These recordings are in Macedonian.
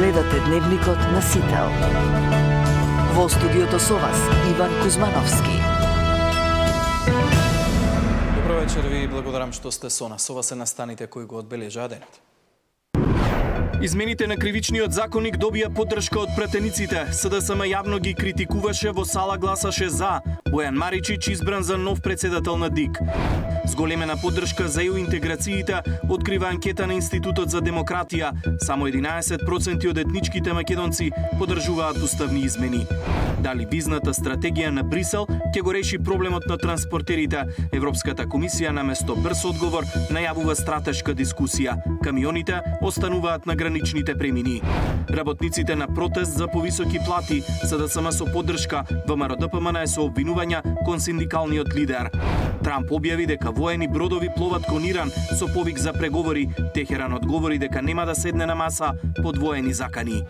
Гледате Дневникот на Сител. Во студиото со вас Иван Кузмановски. Добро вечер ви и благодарам што сте со нас. Со вас се настаните кои го одбележаа денот. Измените на кривичниот законник добија поддршка од пратениците. СДСМ јавно ги критикуваше, во сала гласаше за. Бојан Маричич избран за нов председател на ДИК. Зголемена поддршка за ЕУ интеграциите открива анкета на Институтот за демократија. Само 11% од етничките македонци поддржуваат уставни измени. Дали визната стратегија на Брисел ќе го реши проблемот на транспортерите? Европската комисија наместо брз одговор најавува стратешка дискусија. Камионите остануваат на граничните премини. Работниците на протест за повисоки плати, СДСМ со поддршка, ВМРО-ДПМН е со обвинувања кон синдикалниот лидер. Трамп објави дека воени бродови пловат кон Иран со повик за преговори. Техеран одговори дека нема да седне на маса под воени закани.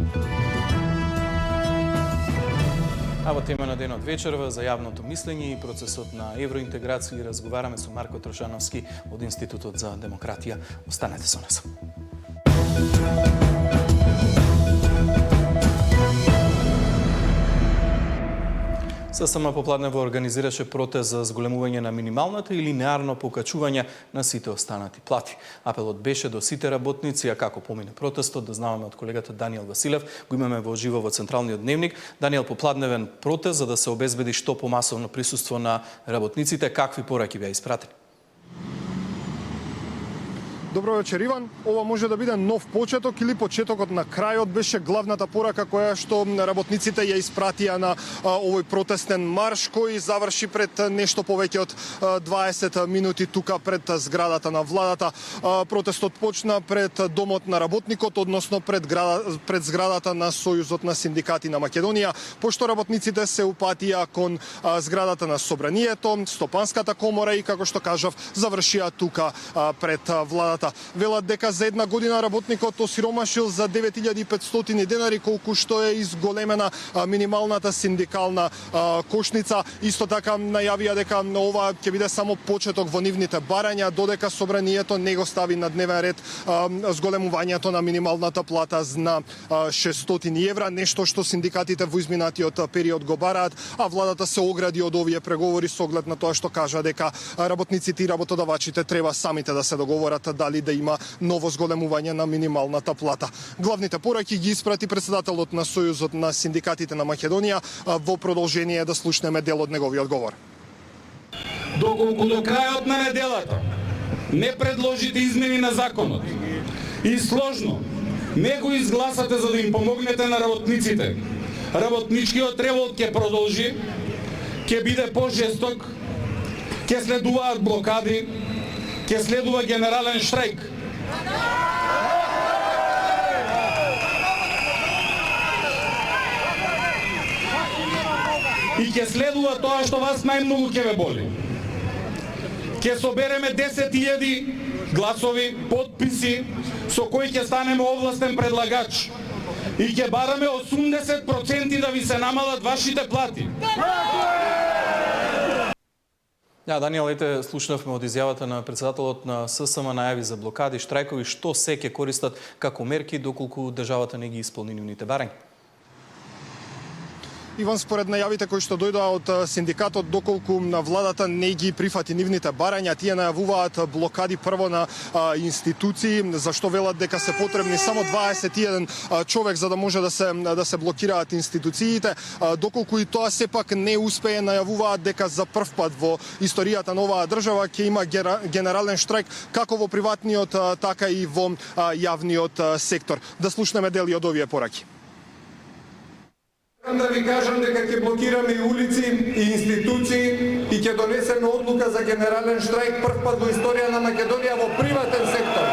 А во тема на денот вечерва за јавното мислење и процесот на евроинтеграција разговараме со Марко Трошановски од Институтот за демократија. Останете со нас. СДСМ попладнево организираше протест за зголемување на минималната и линеарно покачување на сите останати плати. Апелот беше до сите работници, а како помине протестот, да знаваме од колегата Даниел Василев. Го имаме во живо во Централниот дневник. Даниел, попладневен протест за да се обезбеди што помасовно присуство на работниците, какви пораки беа испратени? Добро вечер, Иван. Ова може да биде нов почеток или почетокот на крајот, беше главната порака која што работниците ја испратија на овој протестен марш кој заврши пред нешто повеќе од 20 минути тука пред зградата на владата. Протестот почна пред домот на работникот, односно пред зградата на Сојузот на синдикати на Македонија, пошто работниците се упатија кон зградата на Собранието, Стопанската комора и, како што кажав, завршија тука пред владата. Велат дека за една година работникот осиромашил за 9500 денари, колку што е изголемена минималната синдикална кошница. Исто така најавија дека ова ќе биде само почеток во нивните барања, додека Собранието не го стави на дневен ред зголемувањето на минималната плата на 600 евра, нешто што синдикатите во изминатиот период го бараат, а владата се огради од овие преговори со оглед на тоа што кажа дека работниците и работодавачите треба самите да се договорат дали да има ново зголемување на минималната плата. Главните пораки ги испрати председателот на Сојузот на синдикатите на Македонија. Во продолжение да слушнеме дел од неговиот говор. Доколку до крајот на неделата не предложите измени на законот и сложно не го изгласате за да им помогнете на работниците, работничкиот револт ќе продолжи, ќе биде пожесток, ќе следуваат блокади, ќе следува генерален штрајк. И ќе следува тоа што вас најмногу ќе ве боли. Ќе собереме 10.000 гласови, подписи, со кои ќе станеме овластен предлагач. И ќе бараме 80% да ви се намалат вашите плати. Да, Даниел, ете, слушнавме од изјавата на председателот на ССМ најави за блокади, штрајкови, што се ќе користат како мерки доколку државата не ги исполни нивните барања. Иван, според најавите кои што дојдоа од синдикатот, доколку владата не ги прифати нивните барања, тие најавуваат блокади прво на институции, зашто велат дека се потребни само 21 човек за да може да се блокираат институциите, доколку и тоа сепак не успее, најавуваат дека за прв пат во историјата на оваа држава ќе има генерален штрајк како во приватниот, така и во јавниот сектор. Да слушнеме дели од овие пораки. Да ви кажам дека ќе блокираме и улици и институции и ќе донесеме одлука за генерален штрајк прв пат во историја на Македонија во приватен сектор.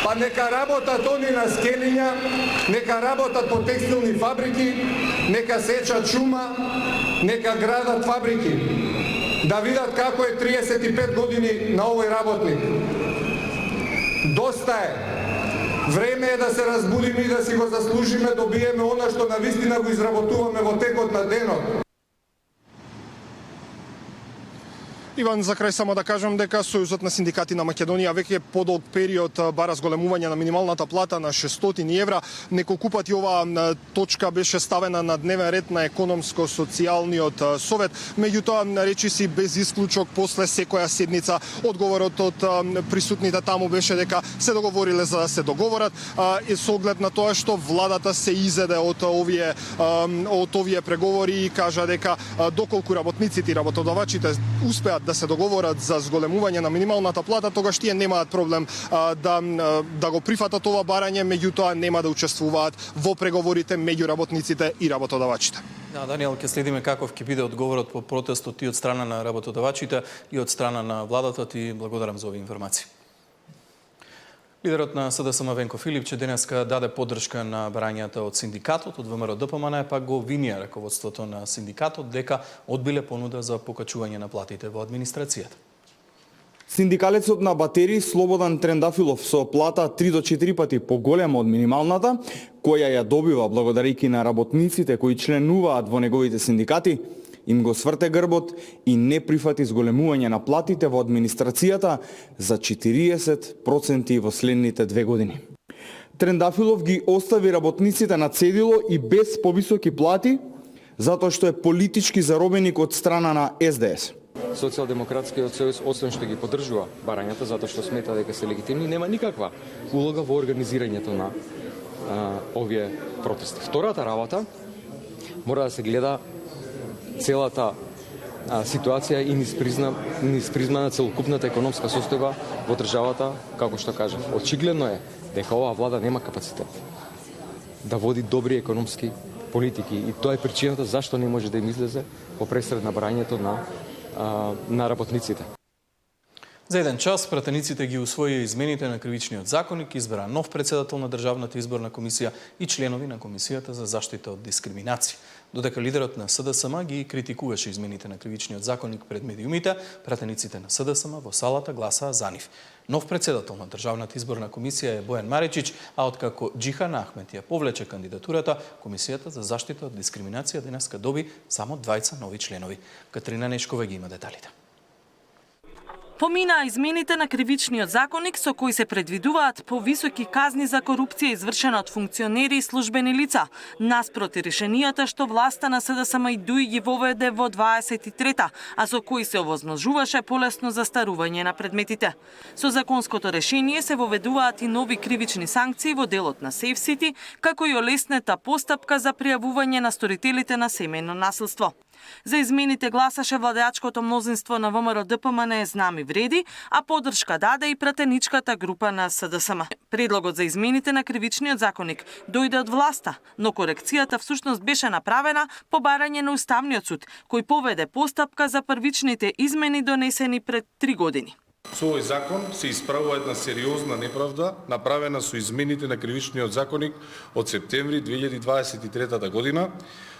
Па нека работат они на скелиња, нека работат по текстилни фабрики, нека сечат шума, нека градат фабрики. Да видат како е 35 години на овој работник. Доста е. Време е да се разбудиме и да си го заслужиме, добиеме она што навистина го изработуваме во текот на денот. Иван, за крај само да кажам дека Сојузот на синдикати на Македонија веќе подолг период бара зголемување на минималната плата на 600 евра. Неколку пати оваа точка беше ставена на дневен ред на економско-социјалниот совет. Меѓутоа, речиси без исклучок после секоја седница одговорот од присутните таму беше дека се договориле за да се договорат и со оглед на тоа што владата се изеде од овие преговори и кажа дека доколку работниците и работодавачите успеат да се договорат за зголемување на минималната плата, тогаш тие немаат проблем да го прифатат ова барање, меѓутоа нема да учествуваат во преговорите меѓу работниците и работодавачите. Да, Даниел, ќе следиме каков ќе биде одговорот по протестот и од страна на работодавачите и од страна на владата. Ти благодарам за овие информации. Лидерот на СДСМ Венко Филипче денеска даде поддршка на барањата од синдикатот, од ВМРО ДПМН, пак го обвинија раководството на синдикатот дека одбиле понуда за покачување на платите во администрацијата. Синдикалецот на батерии Слободан Трендафилов со плата 3 до 4 пати поголема од минималната, која ја добива благодарејќи на работниците кои членуваат во неговите синдикати, им го сврте грбот и не прифати зголемување на платите во администрацијата за 40% во следните 2 години. Трендафилов ги остави работниците на цедило и без повисоки плати, затоа што е политички заробеник од страна на СДС. Социјалдемократскиот сојуз, освен што ги поддржува барањата затоа што смета дека се легитимни, нема никаква улога во организирањето на овие протести. Втората работа мора да се гледа целата ситуација и низ призма на целокупната економска состојба во државата, како што кажав. Очигледно е дека оваа влада нема капацитет да води добри економски политики и тоа е причината зашто не може да им излезе во пресред на барањето на работниците. За еден час пратениците ги усвоија измените на кривичниот законник, избра нов председател на Државната изборна комисија и членови на комисијата за заштита од дискриминација. Додека лидерот на СДСМ ги критикуваше измените на кривичниот законник пред медиумите, пратениците на СДСМ во салата гласаа за нив. Нов председател на Државната изборна комисија е Бојан Маричич, а откако Џихан Ахмет ја повлече кандидатурата, комисијата за заштита од дискриминација денеска доби само 20 нови членови. Катрина Нешкова ги има деталите. Поминаа измените на кривичниот законник со кои се предвидуваат повисоки казни за корупција извршена од функционери и службени лица, наспроти решенијата што власта на СДСМ и ДУИ ги воведе во 23-та, а со кои се овозможуваше полесно застарување на предметите. Со законското решение се воведуваат и нови кривични санкции во делот на СЕФСИТИ, како и олеснета постапка за пријавување на сторителите на семејно насилство. За измените гласаше владеачкото мнозинство на ВМРО ДПМН Знам вреди, а поддршка даде и пратеничката група на СДСМ. Предлогот за измените на кривичниот законник дојде од власта, но корекцијата всушност беше направена по барање на Уставниот суд, кој поведе постапка за првичните измени донесени пред 3 години. Со овој закон се исправува една сериозна неправда направена со измените на кривичниот законник од септември 2023 година,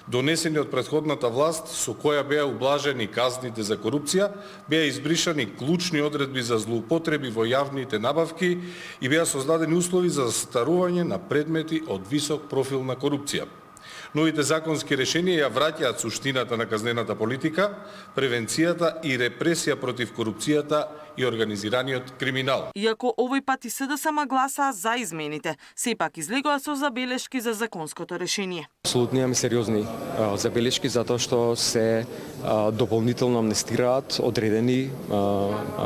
донесени од претходната власт, со која беа ублажени казните за корупција, беа избришани клучни одредби за злоупотреби во јавните набавки и беа создадени услови за застарување на предмети од висок профил на корупција. Новите законски решенија ја враќаат суштината на казнената политика, превенцијата и репресија против корупцијата и организираниот криминал. Иако овој пат и СДСМ гласаа за измените, сепак излегоа со забелешки за законското решение. Апсолутно имаме сериозни забелешки затоа што се дополнително амнестираат одредени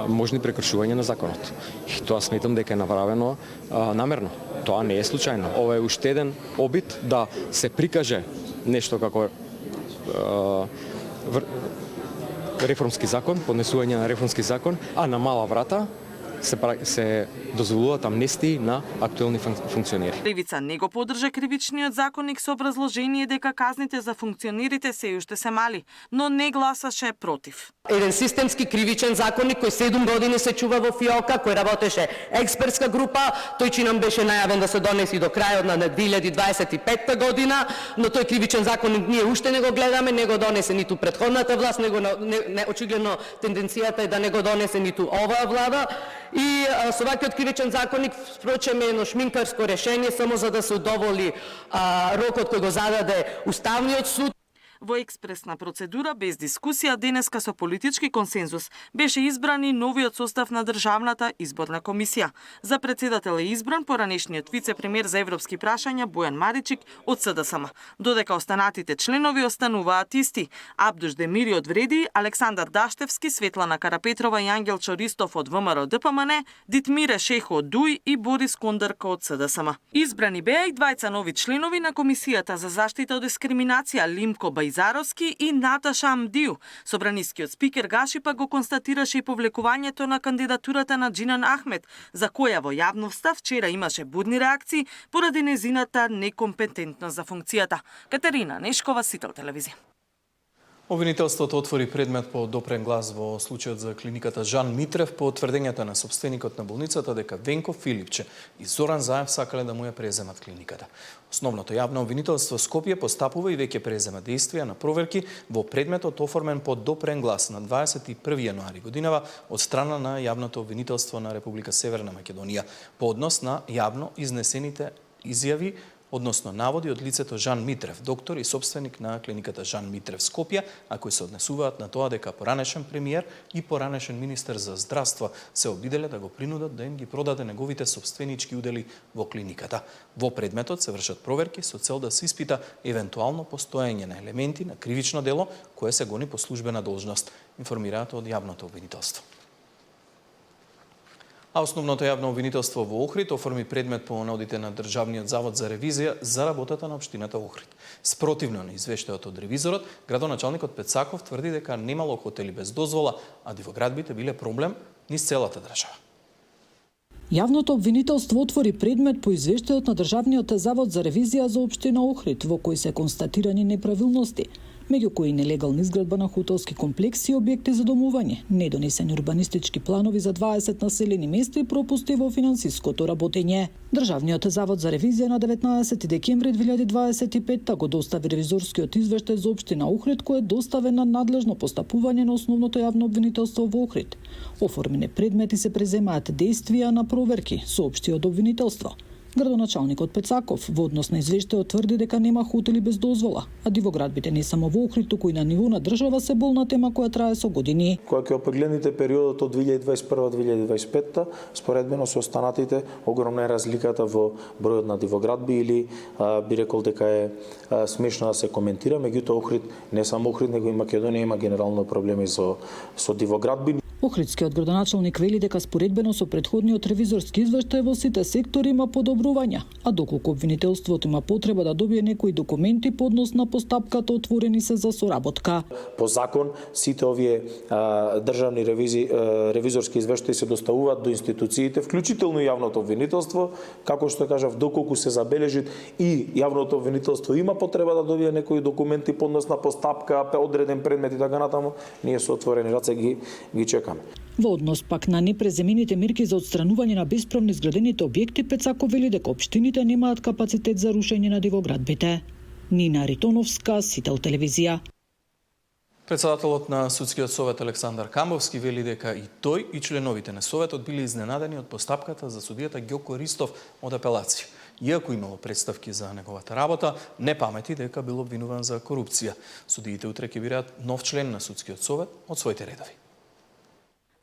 можни прекршувања на законот. И тоа сметам дека е направено намерно. Тоа не е случајно. Ова е уште еден обид да се прикаже нешто како реформски закон, поднесување на реформски закон, а на мала врата се дозволуваат амнестии на актуелни функционери. Левица не го поддржа кривичниот законник со образложение дека казните за функционерите се уште се мали, но не гласаше против. Еден системски кривичен законник кој 7 години се чува во ФИОКа, кој работеше експертска група, тој чи нам беше најавен да се донеси до крајот на 2025 година, но тој кривичен законник ние уште не го гледаме, не го донесе ниту претходната власт, очигледно тенденцијата е да не го донесе ниту оваа влада. И со ваквиот кривичен законник впрочем едно шминкарско решение само за да се удоволи рокот кој го зададе Уставниот суд. Во експресна процедура, без дискусија, денеска со политички консензус, беше избран и новиот состав на Државната изборна комисија. За председател е избран поранешниот вице-премиер за европски прашања Бојан Маричик од СДСМ, додека останатите членови остануваат исти: Абдуш Демири од ВРЕДИ, Александар Даштевски, Светлана Карапетрова и Ангел Чористов од ВМРО ДПМН, Дитмире Шехо од ДУИ и Борис Кондарко од СДСМ. Избрани беа и двајца нови членови на Комисијата за заштита од дискриминација Лимко Бајзаровски и Наташа Амдију. Собранискиот спикер Гашипа го констатираше и повлекувањето на кандидатурата на Џинан Ахмет, за која во јавноста вчера имаше будни реакции поради незината некомпетентност за функцијата. Катерина Нешкова, Сител телевизија. Обвинителството отвори предмет по допрен глас во случајот за клиниката Жан Митрев по тврдењата на сопственикот на болницата дека Венко Филипче и Зоран Заев сакале да му ја преземат клиниката. Основното јавно обвинителство Скопје постапува и веќе презема действија на проверки во предметот оформен по допрен глас на 21 јануари годинава од страна на јавното обвинителство на Република Северна Македонија по однос на јавно изнесените изјави, односно наводи од лицето Жан Митрев, доктор и собственик на клиниката Жан Митрев Скопје, а кои се однесуваат на тоа дека поранешен премиер и поранешен министер за здравство се обиделе да го принудат да им ги продаде неговите собственички удели во клиниката. Во предметот се вршат проверки со цел да се испита евентуално постоење на елементи на кривично дело кое се гони по службена должност, информираат од јавното обвинителство. А основното јавно обвинителство во Охрид оформи предмет по наудите на Државниот завод за ревизија за работата на општината Охрид. Спротивно на извештајот од ревизорот, градоначалникот Пецаков тврди дека немало хотели без дозвола, а дивоградбите биле проблем низ целата држава. Јавното обвинителство отвори предмет по извештајот на Државниот завод за ревизија за општина Охрид, во кој се констатирани неправилности, меѓу кои нелегална изградба на хотелски комплекси и објекти за домување, недонесени урбанистички планови за 20 населени места и пропусти во финансиското работење. Државниот завод за ревизија на 19 декември 2025 го достави ревизорскиот извештај за општина Охрид, кој е доставен на надлежно постапување на основното јавно обвинителство во Охрид. Оформени предмети се преземаат действија на проверки, соопшти од обвинителство. Градоначалникот Пецаков во однос на извештајот тврди дека нема хотели без дозвола, а дивоградбите не само во Охрид, туку и на ниво на држава се болна тема која трае со години. Кога ќе погледнете периодот од 2021-2025, споредбено со останатите, огромна е разликата во бројот на дивоградби или би рекол дека е смешно да се коментира, меѓутоа Охрид, не само Охрид, него и Македонија има генерално проблеми со дивоградби. Охридскиот градоначалник вели дека споредбено со претходниот ревизорски извештај во сите сектори има подобрувања, а доколку обвинителството има потреба да добие некои документи по однос на постапката, отворени се за соработка. По закон сите овие државни ревизорски извештаи се доставуваат до институциите, вклучително и јавното обвинителство, како што кажав, доколку се забележи и јавното обвинителство има потреба да добие некои документи по однос на постапка, одреден предмет и така натаму, ние со отворени раце ги чекаме. Во однос пак на непреземените мерки за отстранување на бесправно изградените објекти, Пецаков вели дека општините немаат капацитет за рушење на дивоградбите. Нина Ритоновска, Сител телевизија. Председателот на Судскиот совет Александар Камбовски вели дека и тој и членовите на советот били изненадени од постапката за судијата Ѓоко Ристов од апелација. Иако имало представки за неговата работа, не памети дека бил обвинуван за корупција. Судиите утре ќе бираат нов член на Судскиот совет од своите редови.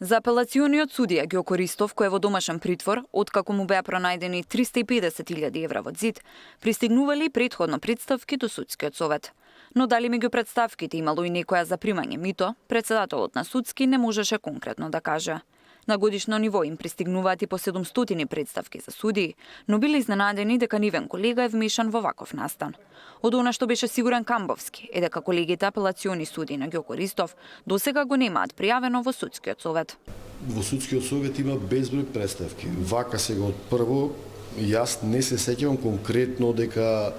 За апелациониот судија Ѓоко Ристов, кој е во домашен притвор, откако му беа пронајдени 350.000 евра во ѕид, пристигнували претходно представки до Судскиот совет. Но дали меѓу представките имало и некоја за примање мито, председателот на Судски не можеше конкретно да каже. На годишно ниво им пристигнуваат и по 700 представки за судии, но биле изненадени дека нивен колега е вмешан во ваков настан. Од она што беше сигурен Камбовски е дека колегите апелациони судии на Ѓоко Ристов досега го немаат пријавено во Судскиот совет. Во Судскиот совет има безброј представки. Вака сега од прво, јас не се сеќавам конкретно дека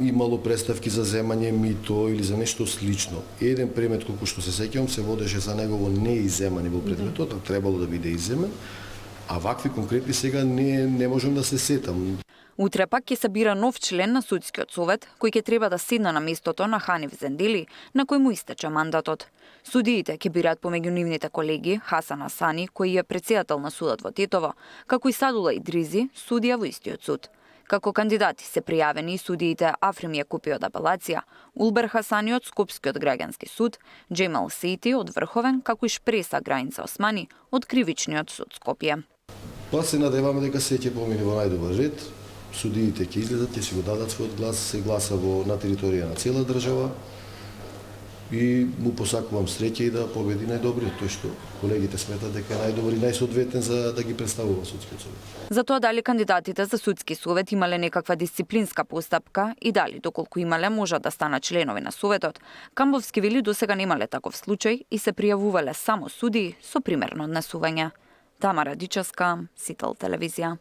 имало представки за земање мито или за нешто слично. Еден предмет колку што се сеќавам се водеше за негово неиземање во предметот, а требало да биде иземен, а вакви конкретни сега не можам да се сетам. Утре пак ќе се бира нов член на Судскиот совет, кој ќе треба да седне на местото на Ханиф Зендели, на кој му истече мандатот. Судиите ќе бираат помеѓу нивните колеги Хасан Асани, кој е председател на судот во Тетово, како и Садула Идризи, судија во истиот суд. Како кандидати се пријавени и судиите Африм Јакупи од апелација, Улбер Хасани од Скопскиот граѓански суд, Джемал Сейти од Врховен, како и Шпреса Граница Османи од Кривичниот суд Скопје. Па се надеваме дека се ќе помине во најдобар ред. Судиите ќе излезат, ќе си го дадат својот глас, се гласа на територија на цела држава. И му посакувам среќа и да победи најдобриот, тој што колегите сметат дека е најдобар и најсоодветен за да ги представува судскиот совет. За тоа дали кандидатите за судски совет имале некаква дисциплинска постапка и дали доколку имале можат да станат членови на советот, Камбовски вели досега немале таков случај и се пријавувале само судии со примерно однесување. Тамара Дичевска, Сител телевизија.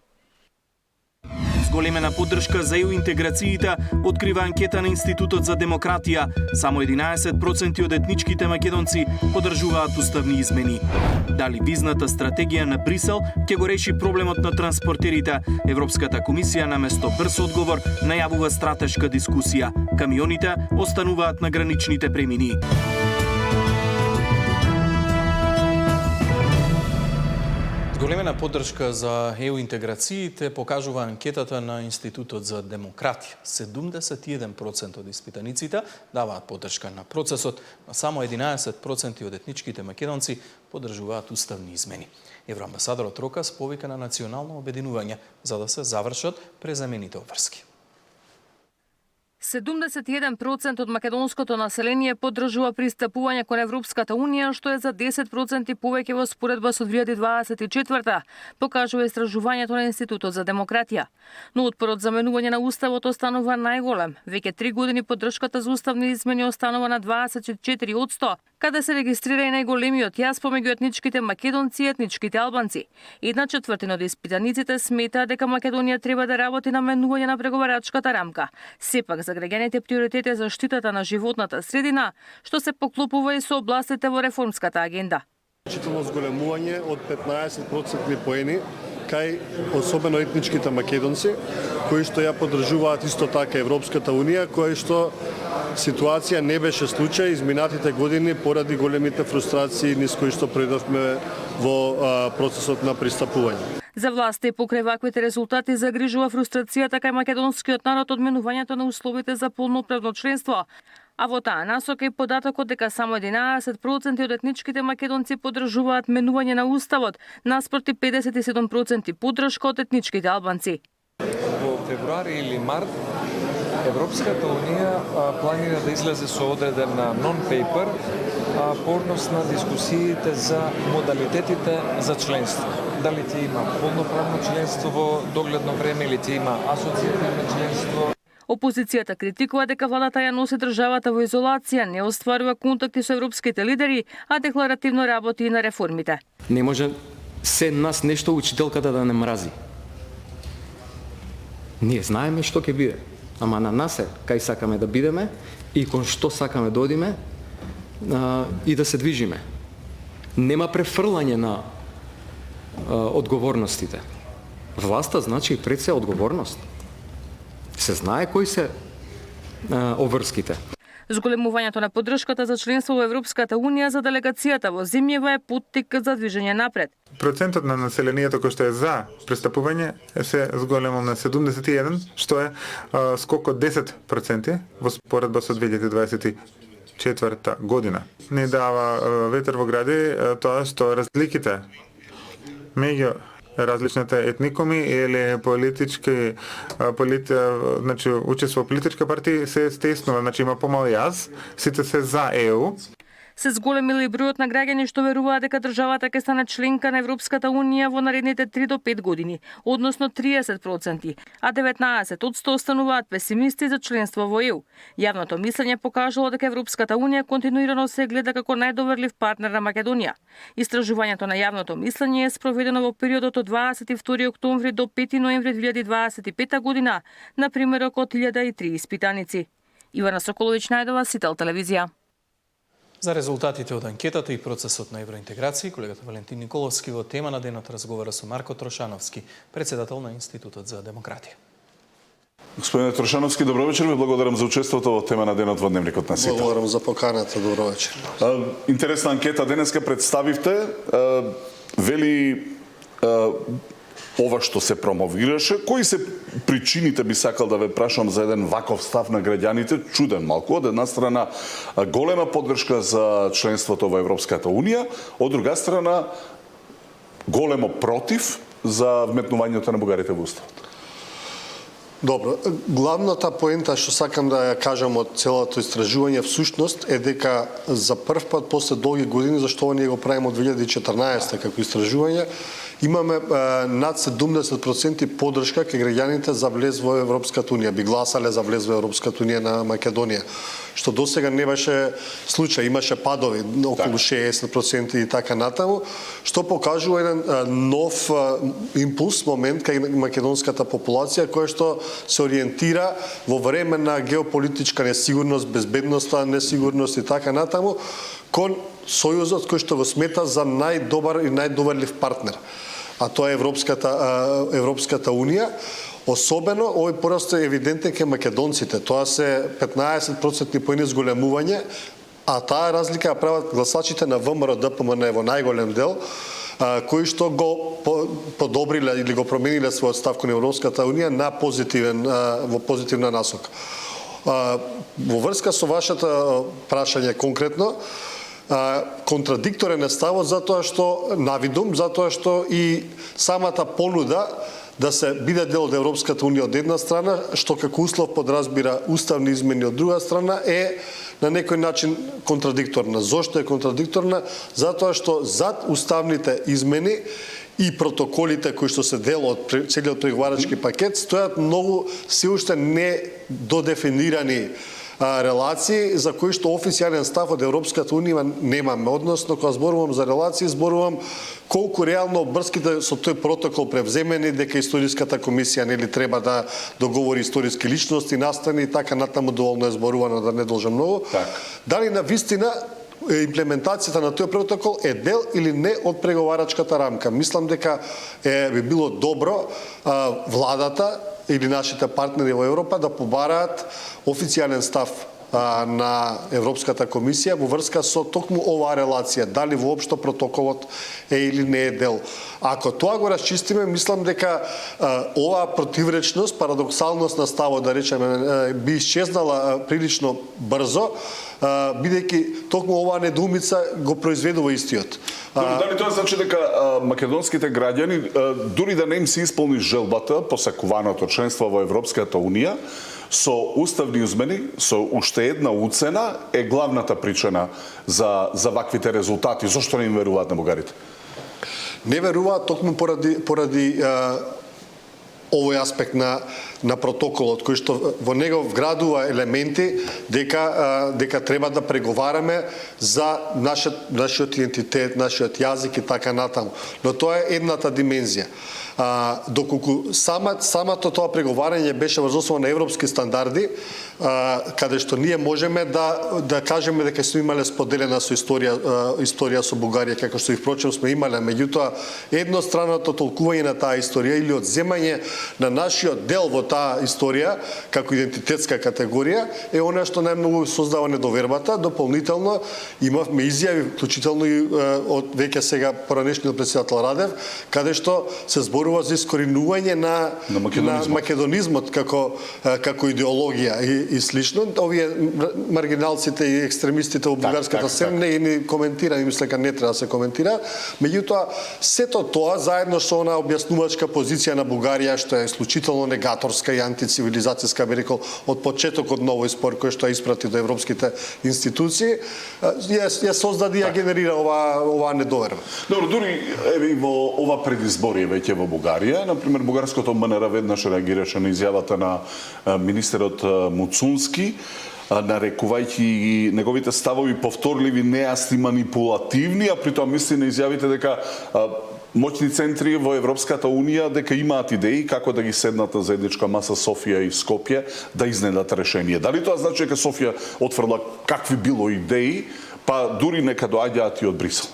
Зголемена поддршка за ЕУ интеграциите открива анкета на Институтот за демократија. Само 11% од етничките македонци поддржуваат уставни измени. Дали визната стратегија на Брисел ќе го реши проблемот на транспортерите? Европската комисија наместо брз одговор најавува стратешка дискусија. Камионите остануваат на граничните премини. Големена поддршка за ЕУ интеграциите покажува анкетата на Институтот за демократија. 71% од испитаниците даваат поддршка на процесот, но само 11% од етничките македонци поддржуваат уставни измени. Евроамбасадорот Рокас повика на национално обединување за да се завршат презамените обврски. 71% од македонското население поддржува пристапување кон Европската унија, што е за 10% повеќе во споредба со 2024, покажува истражувањето на Институтот за демократија. Но отпорот за менување на уставот останува најголем. Веќе 3 години поддршката за уставни измени останува на 24%, каде се регистрира и најголемиот јас помеѓу етничките македонци и етничките албанци. 1/4 од испитаниците сметаат дека Македонија треба да работи на менување на преговарачката рамка. Сепак за граѓаните приоритет е заштитата на животната средина, што се поклопува и со областите во реформската агенда. Значително зголемување од 15% поени кај особено етничките македонци, кои што ја поддржуваат исто така Европската унија, кои што ситуација не беше случај изминатите години поради големите фрустрации низ кои што пројдовме во процесот на пристапување. За власта и покрај ваквите резултати загрижува фрустрацијата кај македонскиот народ од менувањето на условите за полноправно членство. А во таа насока и податокот дека само 11% од етничките македонци поддржуваат менување на уставот, наспроти 57% поддршка од етничките албанци. Во февруари или март Европската унија планира да излезе со одреден нон-пейпер по однос на дискусиите за модалитетите за членство. Дали ќе има полноправно членство во догледно време или ќе има асоцијативно членство. Опозицијата критикува дека владата ја носи државата во изолација, не остварува контакти со европските лидери, а декларативно работи и на реформите. Не може се нас нешто учителката да не мрази. Ние знаеме што ќе биде, ама на нас е кај сакаме да бидеме и кон што сакаме да одиме и да се движиме. Нема префрлање на одговорностите. Власта значи пред се одговорност. Се знае кои се обврските. Зголемувањето на поддршката за членство во Европската унија за делегацијата во Зимјева е поттик за движење напред. Процентот на населението кој што е за пристапување се зголемил на 71, што е скок од 10% во споредба со 2024 година. Не дава ветер во гради тоа што разликите меѓу различните етникуми или значи учество во политичка партија се стеснува, значи има помал јас, сите се за ЕУ. Се зголемил и бројот на граѓани што веруваат дека државата ќе стане членка на Европската унија во наредните 3 до 5 години, односно 30%, а 19% остануваат песимисти за членство во ЕУ. Јавното мислење покажало дека Европската унија континуирано се гледа како најдоверлив партнер на Македонија. Истражувањето на јавното мислење е спроведено во периодот од 22 октомври до 5 ноември 2025 година, на примерок од 1003 испитаници. Ивана Соколовиќ најдова, Сител телевизија. За резултатите од анкетата и процесот на евроинтеграција, колегата Валентин Николовски во тема на денот разговара со Марко Трошановски, председател на Институтот за демократија. Господине Трошановски, добро вечер, ви благодарам за учеството во тема на денот во Дневникот на Сител. Благодарам за поканата, добро вечер. Интересна анкета денеска представивте, вели ова што се промовираше, кои се причините, би сакал да ве прашам за еден ваков став на граѓаните, чуден малку, од една страна голема поддршка за членството во Европската Унија, од друга страна големо против за вметнувањето на бугарите во уставот. Добро, главната поента што сакам да ја кажам од целото истражување всушност е дека за прв пат после долги години, зашто ние го правиме од 2014 како истражување, имаме над 70% поддршка кај граѓаните за влез во Европската Унија, би гласале за влез во Европската Унија на Македонија, што досега не беше случај, имаше падови околу 60% и така натаму, што покажува еден нов импулс, момент кај македонската популација која што се ориентира во време на геополитичка несигурност, безбедноста, несигурност и така натаму кон сојузот кој што го смета за најдобар и најдоверлив партнер, а тоа е Европската Унија. Особено овој пораст е евидентен кај македонците. Тоа се 15% поени зголемување, а таа разлика ја прават гласачите на ВМРО ДПМН во најголем дел, кои што го подобриле или го промениле својот став кон Европската Унија на во позитивна насока. Во врска со вашето прашање конкретно, контрадикторен е ставот затоа што навидум, затоа што и самата понуда да се биде дел од Европската Унија од една страна, што како услов подразбира уставни измени од друга страна, е на некој начин контрадикторна. Зошто е контрадикторна? Затоа што зад уставните измени и протоколите кои што се дел од целиот преговарачки пакет стојат многу се уште не додефинирани релации за кои што официјален став од Европската Унија немаме. Односно, кога зборувам за релации, зборувам колку реално обврските со тој протокол превземени, дека историската комисија нели треба да договори историски личности, настани и така натаму, доволно е зборувано да не должам многу. Дали на вистина имплементацијата на тој протокол е дел или не од преговарачката рамка? Мислам дека би било добро владата или нашите партнери во Европа да побараат официјален став на Европската комисија во врска со токму оваа релација, дали воопшто протоколот е или не е дел. Ако тоа го расчистиме, мислам дека оваа противречност, парадоксалност на ставот, да речеме, би исчезнала прилично брзо, бидејќи токму оваа недоумица го произведува истиот. Дали тоа значи дека македонските граѓани, дури да не им се исполни желбата, посакуваното членство во Европската Унија, со уставни измени, со уште една уцена, е главната причина за ваквите резултати? Зошто не им веруваат на бугарите? Не веруваат токму поради овој аспект на протоколот, кој што во него вградува елементи дека треба да преговараме за нашиот идентитет, нашиот јазик и така натаму. Но тоа е едната димензија. Доколку самото тоа преговарање беше врз основа на европски стандарди, каде што ние можеме да кажеме дека сме имале споделена со историја со Бугарија, како што и впрочем сме имале, меѓутоа едностранното толкување на таа историја или одземање на нашиот дел во таа историја како идентитетска категорија е она што најмногу создава недовербата. Дополнително имавме изјави, вклучително и од веќе сега поранешниот председател Радев, каде што се зборува за искоренување на македонизмот како идеологија и слично. Овие маргиналците и екстремистите во бугарската сцена не ни коментира, и мислам дека не треба да се коментира. Меѓутоа, сето тоа заедно со она објаснувачка позиција на Бугарија, што е исклучително негаторска и антицивилизацијска, би рекол, од почетокот на овој спор кој што ја испрати до европските институции, ја создаде и ја генерира оваа недоверба. Добро, дури еве во ова предизборие веќе во Бугарија, например, бугарското МНР веднаш реагираше на изјавата на министерот Муцунски, нарекувајќи неговите ставови повторливи, нејасни, манипулативни, а притоа мисли на изјавите дека моќни центри во Европската Унија дека имаат идеи како да ги седнат на заедничка маса Софија и Скопје да изнедат решение. Дали тоа значи дека Софија отфрла какви било идеи, па дури нека доаѓаат и од Брисел?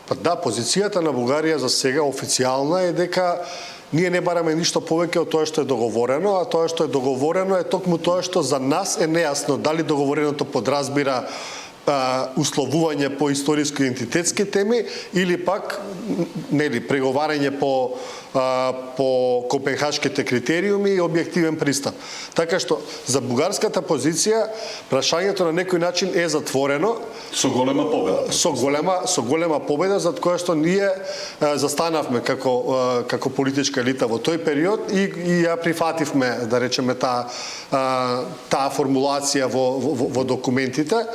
Па да, позицијата на Бугарија за сега официјална е дека ние не бараме ништо повеќе од тоа што е договорено, а тоа што е договорено е токму тоа што за нас е нејасно дали договореното подразбира условување по историски идентитетски теми или пак преговарање по по копенхашките критериуми и објективен пристап. Така што за бугарската позиција прашањето на некој начин е затворено со голема победа. Со голема победа за која што ние застанавме како политичка елита во тој период и ја прифативме, да речеме, таа формулација во документите.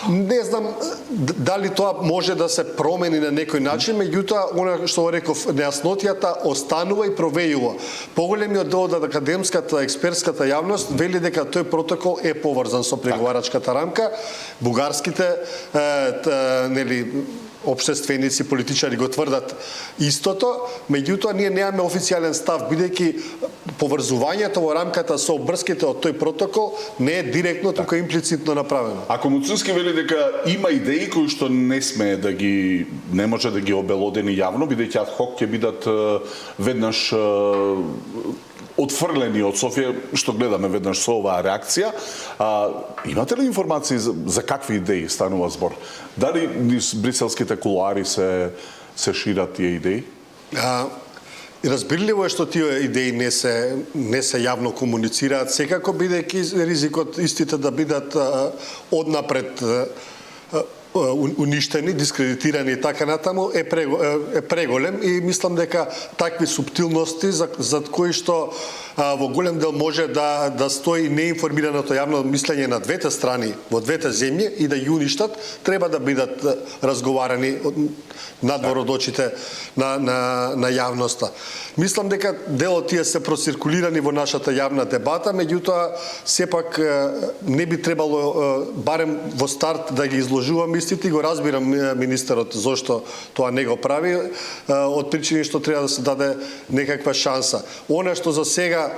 Не знам дали тоа може да се промени на некој начин, меѓутоа, она што го реков, нејаснотијата останува и провејува. Поголемиот дел од академската, експертската јавност вели дека тој протокол е поврзан со преговарачката рамка. Бугарските општественици, политичари го тврдат истото, меѓутоа ние немаме официјален став, бидејќи поврзувањето во рамката со обврските од тој протокол не е директно, туку имплицитно направено. Ако Муцунски вели дека има идеи кои што не може да ги обелодени јавно, бидејќи ад хок ќе бидат веднаш отфрлени од Софија, што гледаме веднаш со оваа реакција. Имате ли информации за какви идеи станува збор? Дали низ бриселските кулуари се шират тие идеи? Разбирливо е што тие идеи не се јавно комуницираат, секако бидејќи ризикот истите да бидат однапред уништени, дискредитирани и така натаму е преголем и мислам дека такви суптилности за кои што во голем дел може да стои неинформираното јавно мислење на двете страни, во двете земји и да ја уништат, треба да бидат разговарани надвор од очите на јавноста. Мислам дека дел од тие се проциркулирани во нашата јавна дебата, меѓутоа сепак не би требало барем во старт да ги изложувам истите и го разбирам министерот зошто тоа не го прави, од причини што треба да се даде некаква шанса. Она што за сега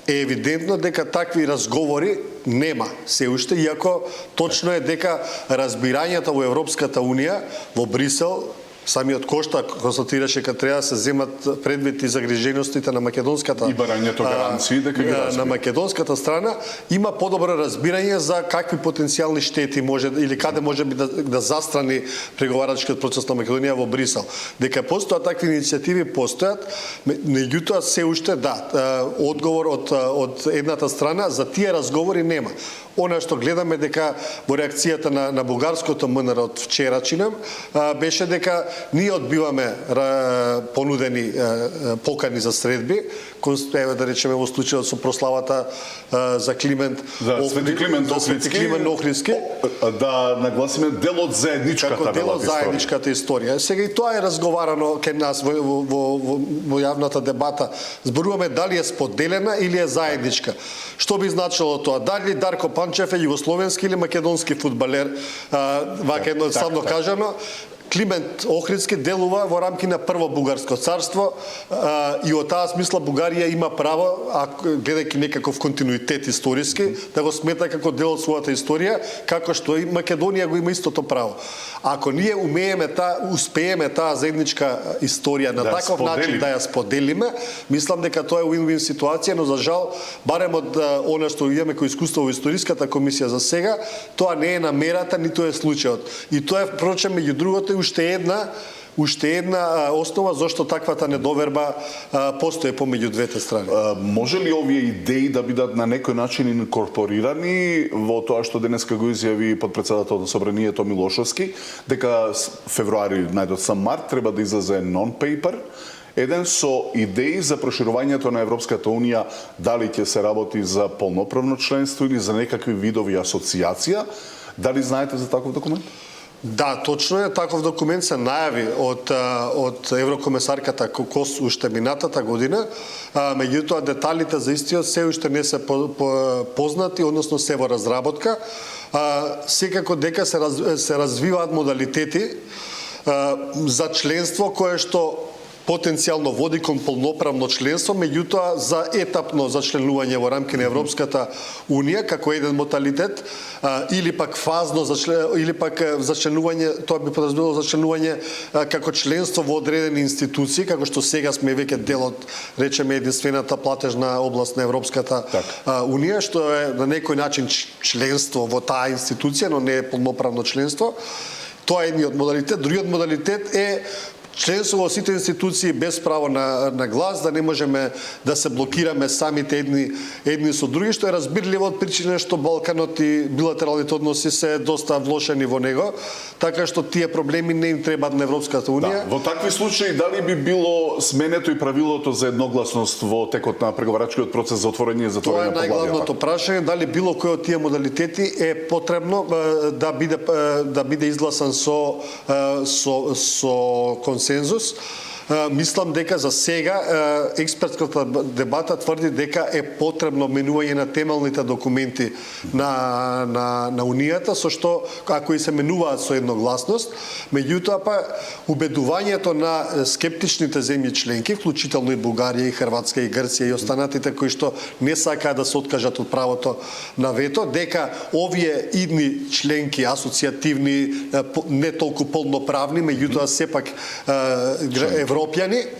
е евидентно дека такви разговори нема се уште, иако точно е дека разбирањето во Европската Унија, во Брисел, самиот Кошта констатираше дека треба да се земат предвид и загриженостите на македонската и барањето гаранции дека ги на македонската страна, има подобро разбирање за какви потенцијални штети може или каде може би да застрани преговарачкиот процес на Македонија во Брисел. Дека постојат такви иницијативи, постојат, меѓутоа се уште одговор од едната страна за тие разговори нема. Она што гледаме дека во реакцијата на бугарското МНР од вчерачина беше дека ние одбиваме понудени покани за средби, да речеме во случајот со прославата за Климент Свети Климент Охридски, да нагласиме дел од заедничката историја. Сега и тоа е разговарано кај нас во јавната дебата. Зборуваме дали е споделена или е заедничка. Што би значило тоа? Дали Дарко Панчев е југословенски или македонски фудбалер, вака едноставно кажано. Климент Охридски делува во рамки на Прво бугарско царство и од таа смисла Бугарија има право, гледајќи некаков континуитет историски, да го смета како дел од својата историја, како што и Македонија го има истото право. Ако ние успееме таа заедничка историја на таков начин да ја споделиме, мислам дека тоа е win-win ситуација, но за жал, барем од она што имаме кој искуство во историската комисија за сега, тоа не е намерата, ниту е случајот. И тоа е, впрочем, меѓу другото, уште една основа зашто таквата недоверба постои помеѓу двете страни. Може ли овие идеи да бидат на некој начин инкорпорирани во тоа што денеска го изјави подпредседателот на Собранието Милошевски, дека февруари, најдоцна март, треба да излезе non-paper, еден со идеи за проширувањето на Европската Унија, дали ќе се работи за полноправно членство или за некакви видови асоциација? Дали знаете за таков документ? Да, точно е, таков документ се најави од еврокомесарката Кокос уште минатата година, меѓутоа деталите за истиот се уште не се познати, односно се во разработка. Секако дека се развиваат модалитети за членство кое што потенцијално води кон полноправно членство, меѓутоа за етапно зачленување во рамки на Европската Унија како еден модалитет или пак фазно или пак зачленување, тоа би подразбирало зачленување како членство во одредени институции, како што сега сме веќе дел од, речеме, единствената платежна област на Европската Унија, што е на некој начин членство во таа институција, но не е полноправно членство. Тоа е едниот модалитет. Другиот модалитет е членство во сите институции без право на глас, да не можеме да се блокираме самите едни со други, што е разбирливо од причина што Балканот и билатералните односи се доста влошени во него, така што тие проблеми не им требаат на Европската унија. Да, во такви случаи дали би било сменето и правилото за едногласност во текот на преговарачкиот процес за отворање и затворање на поглавјата? Тоа е најглавното прашање, дали било кој од тие модалитети е потребно да биде изгласан со консензус. Мислам дека за сега експертската дебата тврди дека е потребно менување на темелните документи на Унијата, со што ако и се менуваат со едногласност, меѓутоа па убедувањето на скептичните земји членки, вклучително и Бугарија, и Хрватска, и Грција и останатите кои што не сакаат да се откажат од правото на вето, дека овие идни членки асоцијативни, не толку полноправни, меѓутоа сепак европјани,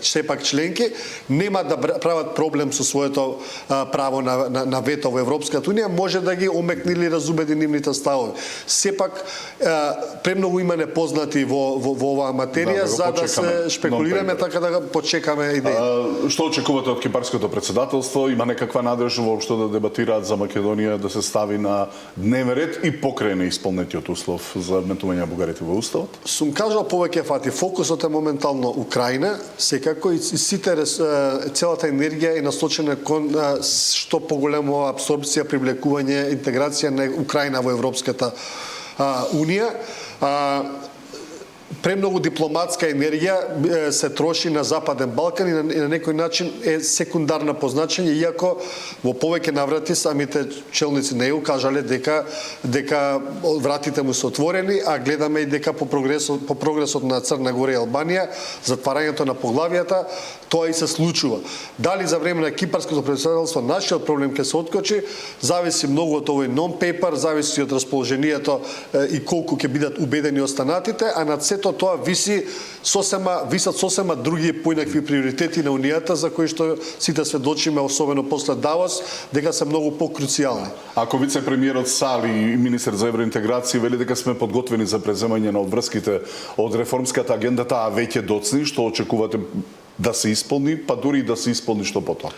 сепак членки, нема да прават проблем со своето право на вето во Европската унија, може да ги омекне или разубеди нивните ставови. Сепак премногу има непознати во оваа материја, за да се шпекулираме, така да почекаме идеја. Што очекувате од кипарското председателство? Има некаква надеж воопшто да дебатираат за Македонија да се стави на дневен ред и покрај неисполнетиот услов за вметување на бугарите во уставот? Сум кажал повеќе фати, фокусот е моментално Украина, секако и целата енергија е насочена кон што поголема апсорбција, привлекување, интеграција на Украина во Европската унија. Премногу дипломатска енергија се троши на Западен Балкан и на некој начин е секундарна по значење, иако во повеќе наврати самите челници на ЕУ кажале дека вратите му се отворени, а гледаме и дека по прогресот на Црна Гора и Албанија, затварањето на поглавијата, тоа и се случува. Дали за време на кипарското председателство нашиот проблем ќе се откочи, зависи многу од овој non-paper, зависи од расположението и колку ќе бидат убедени останатите, а над сето тоа висат сосема други поинакви приоритети на Унијата, за кои што сите сведочиме, особено после Давос, дека се многу покруцијални. Ако вице-премиерот Сали и министер за евроинтеграција вели дека сме подготвени за преземање на одврските од реформската агенда, таа веќе доцни, што очекувате да се исполни, па дури и да се исполни што потоа?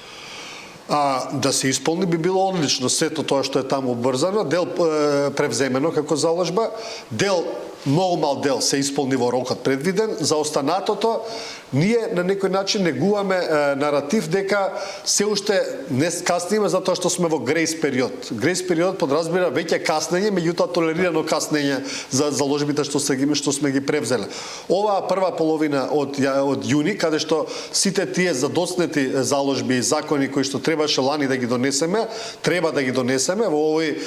Да се исполни би било одлично сето тоа што е таму обврзано, дел превземено како заложба, многу мал дел се исполни во рокот предвиден, за останатото ние на некој начин негуваме наратив дека се уште не касниме затоа што сме во грейс период. Грейс период подразбира веќе каснење, меѓутоа толерирано каснење за заложбите што сме ги превзеле. Оваа прва половина од јуни, каде што сите тие задоцнети заложби и закони кои што требаше лани да ги донесеме, треба да ги донесеме во овој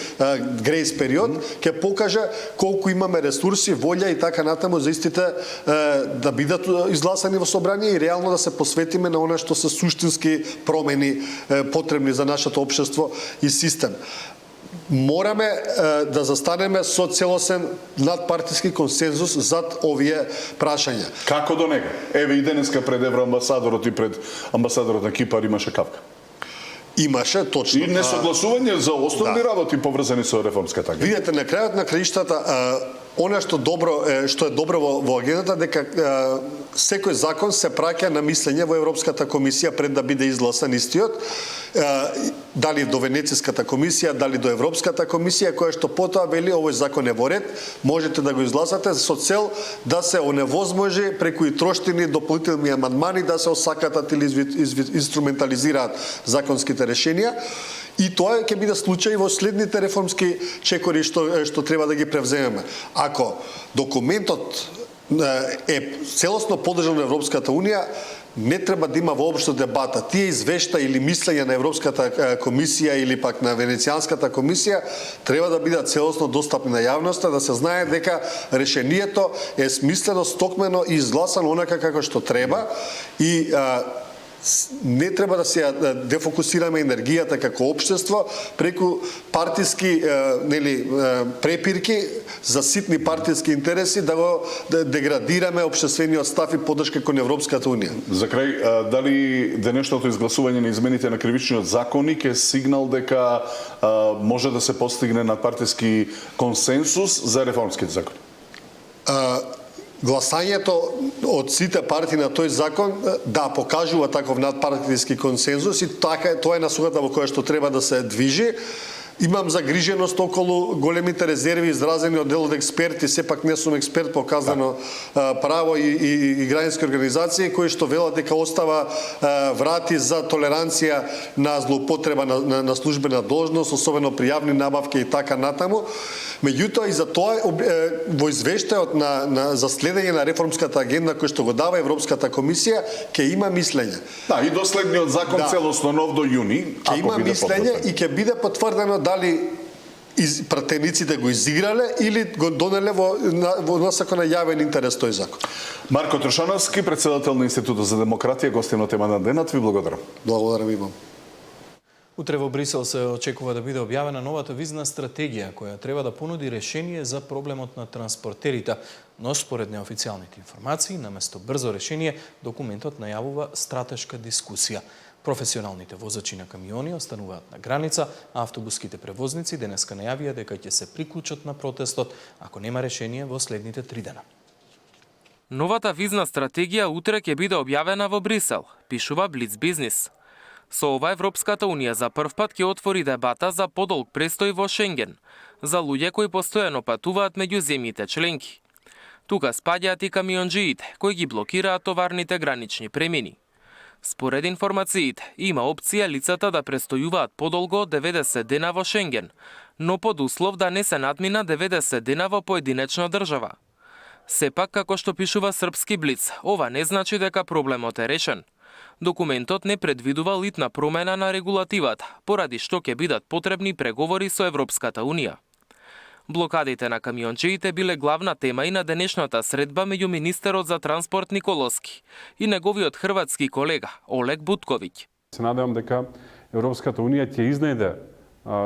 грейс период, ќе покаже колку имаме ресурси, волја и така натаму за истите да бидат изгласани во собрание и реално да се посветиме на она што се суштински промени потребни за нашето општество и систем. Мораме да застанеме со целосен надпартиски консензус зад овие прашања. Како до него? Еве и денеска пред евроамбасадорот и пред амбасадорот на Кипар имаше капка. Имаше, точно. И несогласување за основни работи поврзани со реформската агенда. Видете, на крајот на краиштата, она што е добро во агендата, дека секој закон се праќа на мислење во Европската комисија пред да биде изгласан истиот, дали до Венециската комисија, дали до Европската комисија, која што потоа вели овој закон е во ред, можете да го изгласате со цел да се оневозможи преку и троштини дополнителни амандмани да се осакатат или инструментализираат законските решенија. И тоа ќе биде случај во следните реформски чекори што треба да ги превземеме. Ако документот е целосно поддржан на Европската унија, не треба да има воопшто дебата. Тие извешта или мислења на Европската комисија или пак на Венецијанската комисија треба да бидат целосно достапни на јавноста, да се знае дека решението е смислено, стокмено и изгласано онака како што треба и не треба да се дефокусираме енергијата како општество преку партиски препирки за ситни партиски интереси да го деградираме општествениот став и поддршка кон Европската унија. За крај, дали денешното изгласување на измените на кривичниот законник е сигнал дека може да се постигне на партиски консенсус за реформските закони? гласањето од сите партии на тој закон да покажува таков надпартиски консензус и тоа е насоката во која што треба да се движи. Имам загриженост околу големите резерви изразени од дел од експерти, сепак не сум експерт по казано право и граѓански организации кои што велат дека остава врати за толеранција на злоупотреба на службена должност, особено при јавни набавки и така натаму. Меѓутоа и за тоа во извештајот за следење на реформската агенда кој што го дава Европската комисија ќе има мислење. Да, и доследниот закон целосно нов до јуни, ќе има мислење и ќе биде потврдено дали пратениците го изиграле или го донеле во насока на јавен интерес тој закон. Марко Трошановски, председател на Институтот за демократија, гостин на тема на денот, ви благодарам. Благодарам и вам. Утре во Брисел се очекува да биде објавена новата визна стратегија која треба да понуди решение за проблемот на транспортерите, но според неофицијалните информации, наместо брзо решение, документот најавува стратешка дискусија. Професионалните возачи на камиони остануваат на граница, а автобуските превозници денеска најавија дека ќе се приклучат на протестот ако нема решение во следните 3 дена. Новата визна стратегија утре ќе биде објавена во Брисел, пишува Блиц Бизнис. Со ова Европската унија за прв пат ќе отвори дебата за подолг престој во Шенген, за луѓе кои постојано патуваат меѓу земјите членки. Тука спаѓаат и камионџиите, кои ги блокираат товарните гранични премини. Според информациите, има опција лицата да престојуваат подолго од 90 дена во Шенген, но под услов да не се надмина 90 дена во поединечна држава. Сепак, како што пишува Српски Блиц, ова не значи дека проблемот е решен. Документот не предвидува литна промена на регулативата, поради што ќе бидат потребни преговори со Европската унија. Блокадите на камионџиите биле главна тема и на денешната средба меѓу министерот за транспорт Николовски и неговиот хрватски колега Олег Бутковиќ. Се надевам дека Европската унија ќе изнајде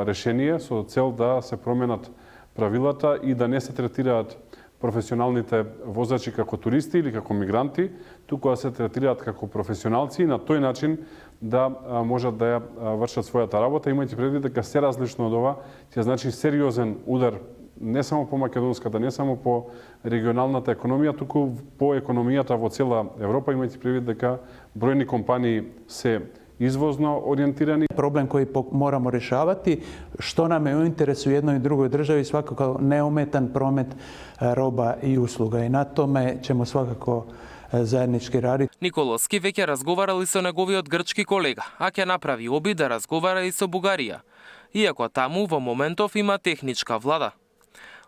решение со цел да се променат правилата и да не се третираат професионалните возачи како туристи или како мигранти, туку да се третираат како професионалци и на тој начин да можат да ја вршат својата работа, имајќи предвид дека се различно од ова, ќе значи сериозен удар не само по македонската, не само по регионалната економија, туку по економијата во цела Европа, имајќи предвид дека бројни компании се извозно ориентирани. Проблем кој морамо решавати, што нам е у интересу едној и другој држави, свакако неометан промет роба и услуга. И на томе ćemo свакако заеднички ради. Николовски веќе разговарал и со неговиот грчки колега, а ќе направи обид да разговара и со Бугарија, иако таму во моментов има техничка влада.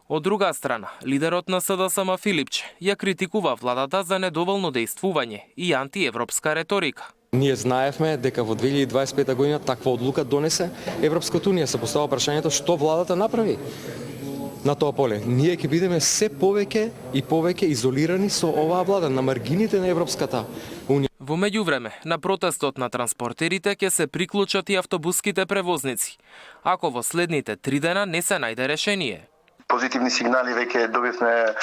Од друга страна, лидерот на СДСМ Филипче ја критикува владата за недоволно дејствување и антиевропска реторика. Ние знаевме дека во 2025 година таква одлука донесе Европската унија. Се постава прашањето што владата направи на тоа поле. Ние ќе бидеме се повеќе и повеќе изолирани со оваа влада на маргините на Европската унија. Во меѓувреме, на протестот на транспортерите ќе се приклучат и автобуските превозници, ако во следните 3 дена не се најде решение. Позитивни сигнали веќе добивме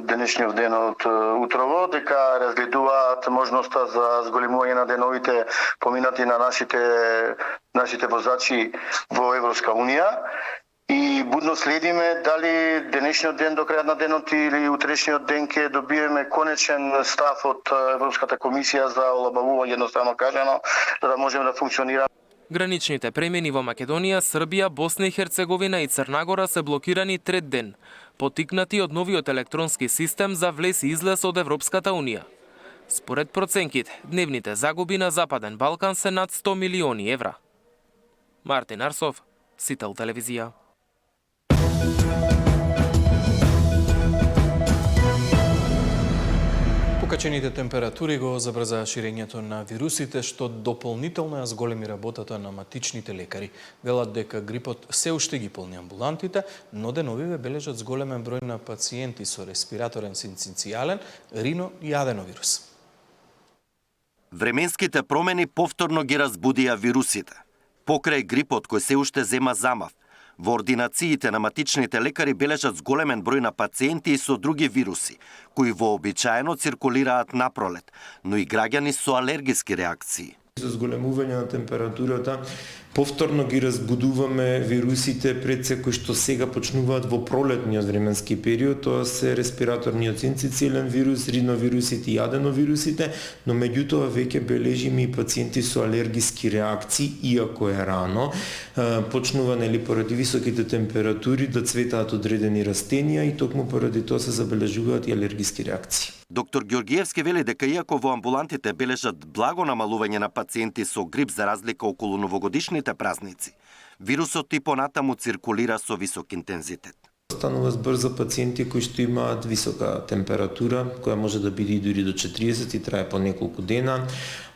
денешниот ден од утрово, дека разгледуваат можноста за зголемување на деновите поминати на нашите возачи во Европска унија. И будно следиме дали денешниот ден до крајот на денот или утрешниот ден ќе добиеме конечен став од Европската комисија за олабавување, едноставно кажано, за да можеме да функционираме. Граничните премини во Македонија, Србија, Босна и Херцеговина и Црна Гора се блокирани трет ден, поттикнати од новиот електронски систем за влез и излез од Европската унија. Според проценките, дневните загуби на Западен Балкан се над 100 милиони евра. Мартин Арсов, Сител телевизија. Покачените температури го забрзаа ширењето на вирусите, што дополнително ја зголеми работата на матичните лекари. Велат дека грипот се уште ги полни амбулантите, но деновиве бележат зголемен број на пациенти со респираторен синцинцијален, рино и аденовирус. Временските промени повторно ги разбудија вирусите. Покрај грипот кој се уште зема замав, во ординациите на матичните лекари бележат зголемен број на пациенти и со други вируси, кои вообичаено циркулираат напролет, но и граѓани со алергиски реакции. За зголемување на температурата, повторно ги разбудуваме вирусите пред се кои што сега почнуваат во пролетниот временски период, тоа се респираторниот синцицилен вирус, риновирусите и аденовирусите, но меѓутоа веќе бележиме и пациенти со алергиски реакции, иако е рано, почнува поради високите температури да цветаат одредени растенија и токму поради тоа се забележуваат и алергиски реакции. Доктор Ѓоргиевски вели дека иако во амбулантите бележат благо намалување на пациенти со грип за разлика околу новогодишните празници, вирусот и понатаму циркулира со висок интензитет. Станува збор за пациенти кои што имаат висока температура, која може да биде и дури до 40 и трае по неколку дена,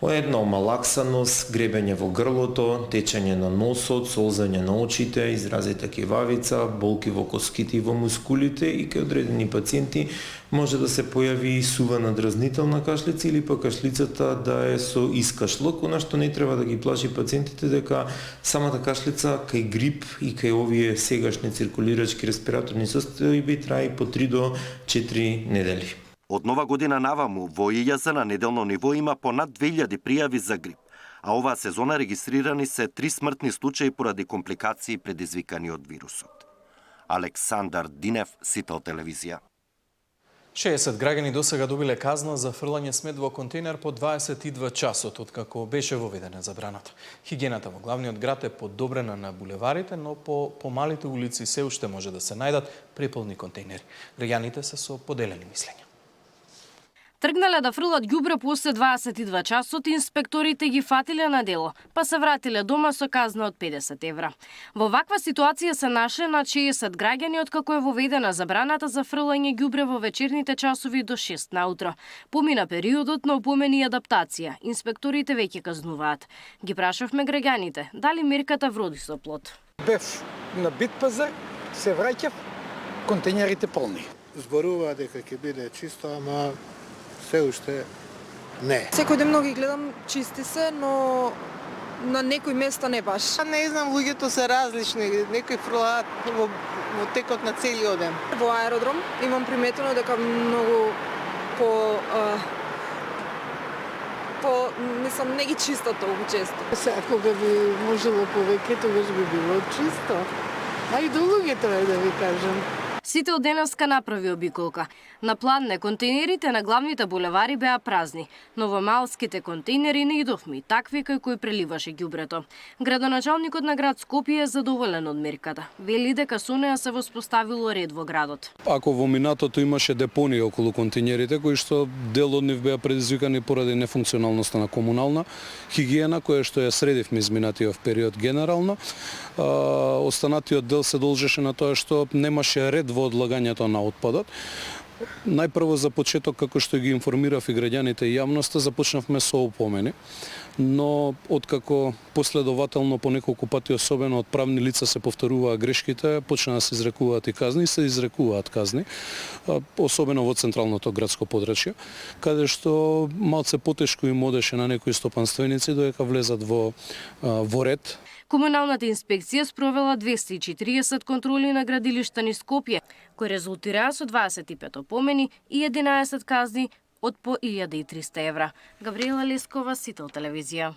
една омалаксаност, гребење во грлото, течење на носот, солзење на очите, изразита кивавица, болки во коските и во мускулите и кај одредени пациенти може да се појави и сувана дразнителна кашлица или пак кашлицата да е со искашлок, она што не треба да ги плаши пациентите дека самата кашлица кај грип и кај овие сегашни циркулирачки респираторни состојби трае по 3 до 4 недели. Од нова година наваму во ИЈЗ на неделно ниво има понад 2000 пријави за грип, а оваа сезона регистрирани се 3 смртни случаи поради компликации предизвикани од вирусот. Александар Динев, Сител телевизија. 60 граѓани досега добиле казна за фрлање смет во контейнер по 22 часот, откако беше воведена забраната. Хигиената во главниот град е подобрена на булеварите, но по помалите улици се уште може да се најдат преполни контейнери. Граѓаните се со поделени мислења. Тргнале да фрлат ѓубре после 22 часот, инспекторите ги фатиле на дело, па се вратиле дома со казна од 50 евра. Во ваква ситуација се нашле на 60 граѓани откако е воведена забраната за фрлање ѓубре во вечерните часови до 6 наутро. Помина периодот на опомени и адаптација. Инспекторите веќе казнуваат. Ги прашавме граѓаните дали мерката вроди со плод. Бев на бит пазар, се враќав, контейнерите полни. Зборува дека ќе биде чисто, ама се уште не. Секој ден многу гледам чисти се, но на некои места не баш. Не знам, луѓето се различни, некои фрлаат во текот на целиот ден. Во аеродром имам приметено дека многу мислам, не ги чистат толку често. Ако би можело повеќе, тогаш би било чисто. А и до луѓето е да ви кажам. Сител денеска направи обиколка. На Пладне контейнерите на главните булевари беа празни, но во малските контейнери наидовме и такви кај кои преливаше ѓубрето. Градоначалникот на град Скопје е задоволен од мерката. Вели дека со неа се воспоставило ред во градот. Ако во минатото имаше депонии околу контейнерите кои што дел од нив беа предизвикани поради нефункционалноста на комунална хигиена која што ја средивме изминатиот период генерално, останатиот дел се должеше на тоа што немаше ред во одлагањето на отпадот. Најпрво за почеток, како што ги информирав и граѓаните и јавноста, започнавме со опомени, но откако последователно по неколку пати, особено од правни лица, се повторуваа грешките, почна да се изрекуваат и казни, и се изрекуваат казни, особено во централното градско подрачје, каде што малце потешко им одеше на некои стопанственици додека влезат во ред. Комуналната инспекција спровела 240 контроли на градилишта низ Скопје, кои резултираа со 25 опомени и 11 казни од по 1300 евра. Габриела Лескова, Сител телевизија.